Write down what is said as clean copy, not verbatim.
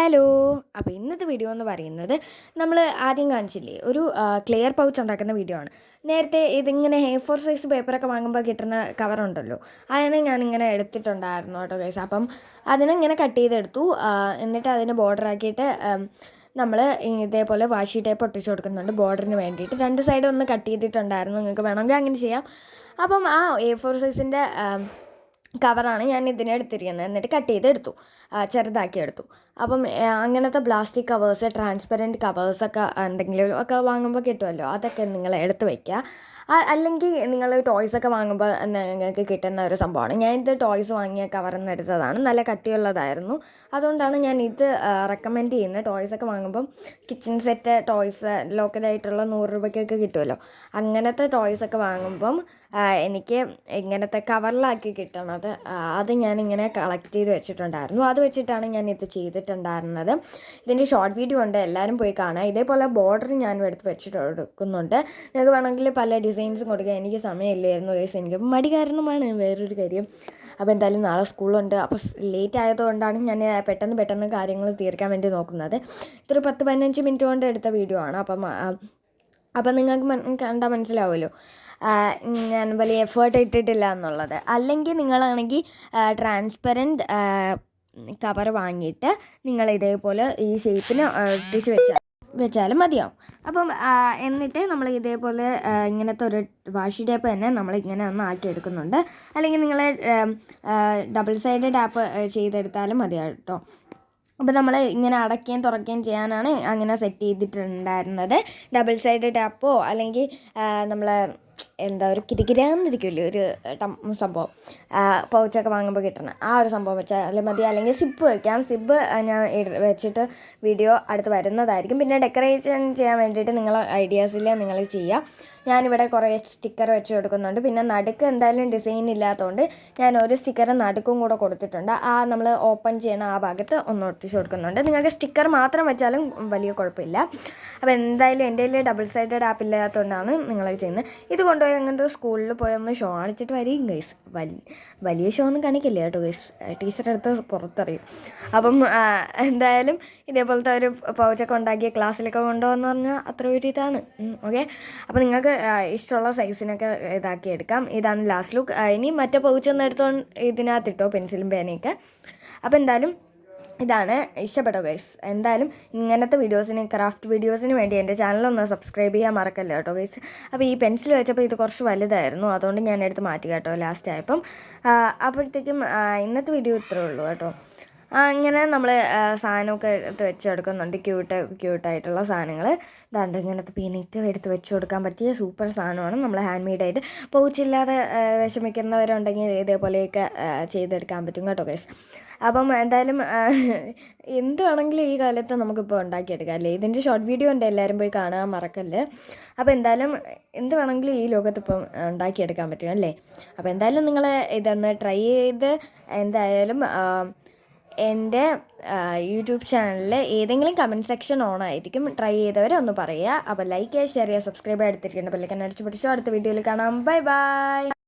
Hello. അപ്പോൾ ഇന്നത്തെ video എന്ന് പറയുന്നത് നമ്മൾ ആദ്യം കാണിച്ചില്ലേ ഒരു ക്ലിയർ പൗച്ച് ഉണ്ടാക്കുന്ന വീഡിയോ ആണ്. നേരത്തെ ഇതിങ്ങനെ A4 സൈസ് പേപ്പറൊക്കെ വാങ്ങുമ്പോൾ കിട്ടുന്ന കവറുണ്ടല്ലോ, അതിനെ ഞാനിങ്ങനെ എടുത്തിട്ടുണ്ടായിരുന്നു കേട്ടോ ഗൈസ്. അപ്പം അതിനെങ്ങനെ കട്ട് ചെയ്തെടുത്തു. എന്നിട്ട് അതിന് ബോർഡറാക്കിയിട്ട് നമ്മൾ ഇതേപോലെ വാഷി ടേപ്പ് ഒട്ടിച്ച് കൊടുക്കുന്നുണ്ട് ബോർഡറിന് വേണ്ടിയിട്ട്. രണ്ട് സൈഡും ഒന്ന് കട്ട് ചെയ്തിട്ടുണ്ടായിരുന്നു, നിങ്ങൾക്ക് വേണമെങ്കിൽ അങ്ങനെ ചെയ്യാം. അപ്പം ആ A4 സൈസിൻ്റെ കവറാണ് ഞാൻ ഇതിനെ എടുത്തിരിക്കുന്നത്. എന്നിട്ട് കട്ട് ചെയ്തെടുത്തു, ചെറുതാക്കി എടുത്തു. അപ്പം അങ്ങനത്തെ പ്ലാസ്റ്റിക് കവേഴ്സ്, ട്രാൻസ്പെറൻറ്റ് കവേഴ്സൊക്കെ എന്തെങ്കിലും ഒക്കെ വാങ്ങുമ്പോൾ കിട്ടുമല്ലോ, അതൊക്കെ നിങ്ങൾ എടുത്ത് വയ്ക്കുക. അല്ലെങ്കിൽ നിങ്ങൾ ടോയ്സൊക്കെ വാങ്ങുമ്പോൾ നിങ്ങൾക്ക് കിട്ടുന്ന ഒരു സംഭവമാണ്. ഞാനിത് ടോയ്സ് വാങ്ങിയ കവറിൽ നിന്ന് എടുത്തതാണ്, നല്ല കട്ടിയുള്ളതായിരുന്നു. അതുകൊണ്ടാണ് ഞാൻ ഇത് റെക്കമെൻഡ് ചെയ്യുന്നത്. ടോയ്സൊക്കെ വാങ്ങുമ്പം കിച്ചൺ സെറ്റ് ടോയ്സ് ലോക്കലായിട്ടുള്ള 100 രൂപയ്ക്കൊക്കെ കിട്ടുമല്ലോ, അങ്ങനത്തെ ടോയ്സൊക്കെ വാങ്ങുമ്പം എനിക്ക് ഇങ്ങനത്തെ കവറിലാക്കി കിട്ടണത്, അത് ഞാനിങ്ങനെ കളക്ട് ചെയ്ത് വെച്ചിട്ടുണ്ടായിരുന്നു. അത് വെച്ചിട്ടാണ് ഞാൻ ഇത് ചെയ്തിട്ടുണ്ടായിരുന്നത്. ഇതിൻ്റെ ഷോർട്ട് വീഡിയോ ഉണ്ട്, എല്ലാവരും പോയി കാണാം. ഇതേപോലെ ബോർഡർ ഞാനും എടുത്ത് വെച്ചിട്ട് കൊടുക്കുന്നുണ്ട്. നിങ്ങൾക്ക് വേണമെങ്കിൽ പല ഡിസൈൻസും കൊടുക്കുക. എനിക്ക് സമയമില്ലായിരുന്നു ഗൈസ്, എനിക്ക് മടി കാരണമാണ് വേറൊരു കാര്യം. അപ്പോൾ എന്തായാലും നാളെ സ്കൂളുണ്ട്. അപ്പോൾ ലേറ്റ് ആയതുകൊണ്ടാണ് ഞാൻ പെട്ടെന്ന് കാര്യങ്ങൾ തീർക്കാൻ വേണ്ടി നോക്കുന്നത്. ഇതൊരു 10-15 മിനിറ്റ് കൊണ്ട് എടുത്ത വീഡിയോ ആണ്. അപ്പം നിങ്ങൾക്ക് കണ്ടാൽ മനസ്സിലാവുമല്ലോ ഞാൻ വലിയ എഫേർട്ട് ഇട്ടിട്ടില്ല എന്നുള്ളത്. അല്ലെങ്കിൽ നിങ്ങളാണെങ്കിൽ ട്രാൻസ്പെറൻറ്റ് കവർ വാങ്ങിയിട്ട് നിങ്ങൾ ഇതേപോലെ ഈ ഷേപ്പിന് ഒട്ടിച്ച് വെച്ചാലും മതിയാവും. അപ്പം എന്നിട്ട് നമ്മൾ ഇതേപോലെ ഇങ്ങനത്തെ ഒരു വാഷി ടേപ്പ് തന്നെ നമ്മൾ ഇങ്ങനെ ഒന്ന് ആക്കിയെടുക്കുന്നുണ്ട്. അല്ലെങ്കിൽ നിങ്ങൾ ഡബിൾ സൈഡ് ടാപ്പ് ചെയ്തെടുത്താലും മതിയാവും കേട്ടോ. അപ്പോൾ നമ്മൾ ഇങ്ങനെ അടയ്ക്കുകയും തുറക്കുകയും ചെയ്യാനാണ് അങ്ങനെ സെറ്റ് ചെയ്തിട്ടുണ്ടായിരുന്നത്. ഡബിൾ സൈഡ് ടാപ്പോ അല്ലെങ്കിൽ നമ്മൾ ഒരു കിരികിരാന്നിരിക്കുമല്ലോ ഒരു സംഭവം, പൗച്ചൊക്കെ വാങ്ങുമ്പോൾ കിട്ടണം, ആ ഒരു സംഭവം വെച്ചാൽ മതി. അല്ലെങ്കിൽ സിപ്പ് വയ്ക്കാം. സിപ്പ് ഞാൻ വെച്ചിട്ട് വീഡിയോ അടുത്ത് വരുന്നതായിരിക്കും. പിന്നെ ഡെക്കറേഷൻ ചെയ്യാൻ വേണ്ടിയിട്ട് നിങ്ങൾ ഐഡിയാസിൽ നിങ്ങൾ ചെയ്യുക. ഞാനിവിടെ കുറേ സ്റ്റിക്കർ വെച്ച് കൊടുക്കുന്നുണ്ട്. പിന്നെ നടുക്ക് എന്തായാലും ഡിസൈൻ ഇല്ലാത്തതുകൊണ്ട് ഞാൻ ഒരു സ്റ്റിക്കർ നടുക്കും കൂടെ കൊടുത്തിട്ടുണ്ട്. നമ്മൾ ഓപ്പൺ ചെയ്യണ ആ ഭാഗത്ത് ഒന്ന് ഒട്ടിച്ച് കൊടുക്കുന്നുണ്ട്. നിങ്ങൾക്ക് സ്റ്റിക്കർ മാത്രം വെച്ചാലും വലിയ കുഴപ്പമില്ല. അപ്പോൾ എന്തായാലും എൻ്റെ കയ്യിൽ ഡബിൾ സൈഡഡ് ആപ്പ് ഇല്ലാത്തതുകൊണ്ടാണ് നിങ്ങൾ ചെയ്യുന്നത്. ഇത് കൊണ്ടുപോയി അങ്ങനത്തെ സ്കൂളിൽ പോയി ഒന്ന് ഷോ കാണിച്ചിട്ട് വരികയും ഗൈസ്. വലിയ ഷോ ഒന്നും കാണിക്കില്ല കേട്ടോ ഗൈസ്, ടീച്ചറെടുത്ത് പുറത്തറിയും. അപ്പം എന്തായാലും ഇതേപോലത്തെ ഒരു പൗച്ചൊക്കെ ഉണ്ടാക്കിയ ക്ലാസ്സിലൊക്കെ കൊണ്ടുപോകാന്ന് പറഞ്ഞാൽ അത്ര ഒരു ഇതാണ്. ഓക്കെ, അപ്പോൾ നിങ്ങൾക്ക് ഇഷ്ടമുള്ള സൈസിനൊക്കെ ഇതാക്കി എടുക്കാം. ഇതാണ് ലാസ്റ്റ് ലുക്ക്. ഇനി മറ്റേ പൗച്ചൊന്നും എടുത്തോണ്ട് ഇതിനകത്തിട്ടോ പെൻസിലും പേനയൊക്കെ. അപ്പോൾ എന്തായാലും ഇതാണ്. ഇഷ്ടപ്പെട്ടോ ഗൈസ്? എന്തായാലും ഇങ്ങനത്തെ വീഡിയോസിന്, ക്രാഫ്റ്റ് വീഡിയോസിന് വേണ്ടി എൻ്റെ ചാനലൊന്ന് സബ്സ്ക്രൈബ് ചെയ്യാൻ മറക്കല്ല കേട്ടോ ഗൈസ്. അപ്പോൾ ഈ പെൻസിൽ വെച്ചപ്പോൾ ഇത് കുറച്ച് വലുതായിരുന്നു, അതുകൊണ്ട് ഞാൻ എടുത്ത് മാറ്റി കേട്ടോ ലാസ്റ്റ് ആയപ്പം. അപ്പോഴത്തേക്കും ഇന്നത്തെ വീഡിയോ ഇത്രേ ഉള്ളൂ കേട്ടോ. അങ്ങനെ നമ്മൾ സാധനമൊക്കെ എടുത്ത് വെച്ചെടുക്കുന്നുണ്ട്. ക്യൂട്ടായിട്ടുള്ള സാധനങ്ങൾ. ഇതാണ്ട് ഇങ്ങനത്തെ പിന്നൊക്കെ എടുത്ത് വെച്ച് കൊടുക്കാൻ പറ്റിയ സൂപ്പർ സാധനമാണ്. നമ്മൾ ഹാൻഡ് മെയ്ഡായിട്ട് പൗച്ചില്ലാതെ വിഷമിക്കുന്നവരുണ്ടെങ്കിൽ ഇതേപോലെയൊക്കെ ചെയ്തെടുക്കാൻ പറ്റും കേട്ടോ ഗൈസ്. അപ്പം എന്തായാലും എന്താണെങ്കിലും ഈ കാലത്ത് നമുക്കിപ്പോൾ ഉണ്ടാക്കിയെടുക്കാം അല്ലേ. ഇതിൻ്റെ ഷോർട്ട് വീഡിയോ ഉണ്ട്, എല്ലാവരും പോയി കാണാൻ മറക്കല്ലേ. അപ്പോൾ എന്തായാലും എന്ത് വേണമെങ്കിലും ഈ ലോകത്ത് ഇപ്പം ഉണ്ടാക്കിയെടുക്കാൻ പറ്റും അല്ലേ. അപ്പോൾ എന്തായാലും നിങ്ങൾ ഇതൊന്ന് ട്രൈ ചെയ്ത് എന്തായാലും എൻ്റെ യൂട്യൂബ് ചാനലിൽ ഏതെങ്കിലും കമൻറ്റ് സെക്ഷൻ ഓൺ ആയിരിക്കും. ട്രൈ ചെയ്തവരെ ഒന്ന് പറയുക. അപ്പോൾ ലൈക്ക് ചെയ്യുക, ഷെയർ ചെയ്യുക, സബ്സ്ക്രൈബ് എടുത്തിരിക്കേണ്ട ബെല്ലൈക്കൺ അടിച്ച് പിടിച്ചോ. അടുത്ത വീഡിയോയിൽ കാണാം. Bye bye.